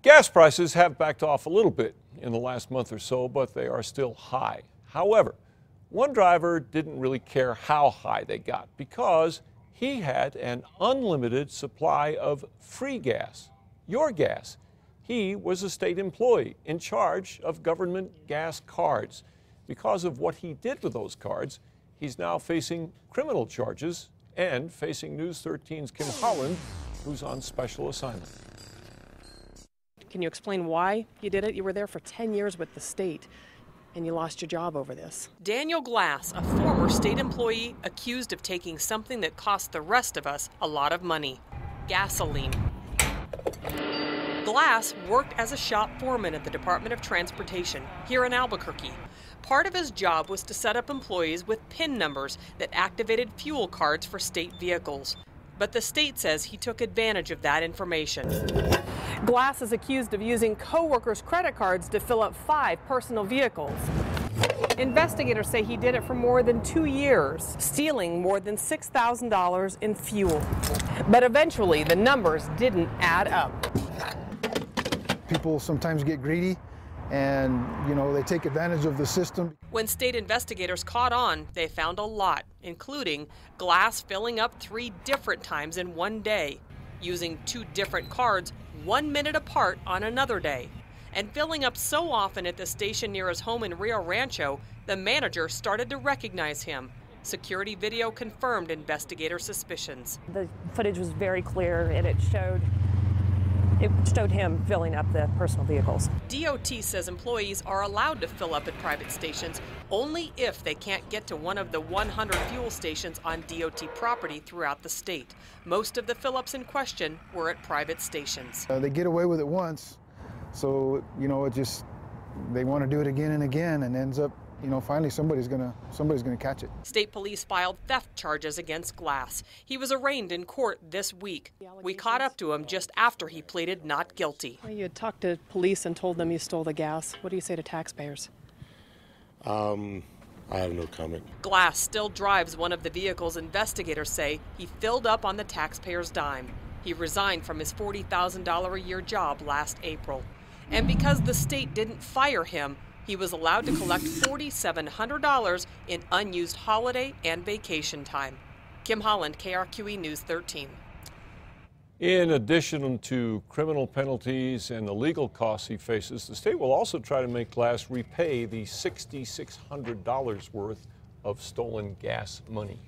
Gas prices have backed off a little bit in the last month or so, but they are still high. However, one driver didn't really care how high they got because he had an unlimited supply of free gas, your gas. He was a state employee in charge of government gas cards. Because of what he did with those cards, he's now facing criminal charges and facing News 13's Kim Holland, who's on special assignment. Can you explain why you did it? You were there for 10 years with the state, and you lost your job over this. Daniel Glass, a former state employee accused of taking something that cost the rest of us a lot of money: gasoline. Glass worked as a shop foreman at the Department of Transportation here in Albuquerque. Part of his job was to set up employees with PIN numbers that activated fuel cards for state vehicles. But the state says he took advantage of that information. Glass is accused of using co-workers' credit cards to fill up 5 personal vehicles. Investigators say he did it for more than 2 years, stealing more than $6,000 in fuel. But eventually, the numbers didn't add up. People sometimes get greedy and, they take advantage of the system. When state investigators caught on, they found a lot, including Glass filling up 3 different times in one day, using 2 different cards 1 minute apart on another day, and filling up so often at the station near his home in Rio Rancho, the manager started to recognize him. Security video confirmed investigator suspicions. The footage was very clear, and it showed him filling up the personal vehicles. DOT says employees are allowed to fill up at private stations only if they can't get to one of the 100 fuel stations on DOT property throughout the state. Most of the fill-ups in question were at private stations. They get away with it once, so they want to do it again and again, and ends up, finally somebody's gonna catch it. State police filed theft charges against Glass. He was arraigned in court this week. We caught up to him just after he pleaded not guilty. Well, you had talked to police and told them you stole the gas. What do you say to taxpayers? I have no comment. Glass still drives one of the vehicles investigators say he filled up on the taxpayer's dime. He resigned from his $40,000 a year job last April. And because the state didn't fire him, he was allowed to collect $4,700 in unused holiday and vacation time. Kim Holland, KRQE News 13. In addition to criminal penalties and the legal costs he faces, the state will also try to make Glass repay the $6,600 worth of stolen gas money.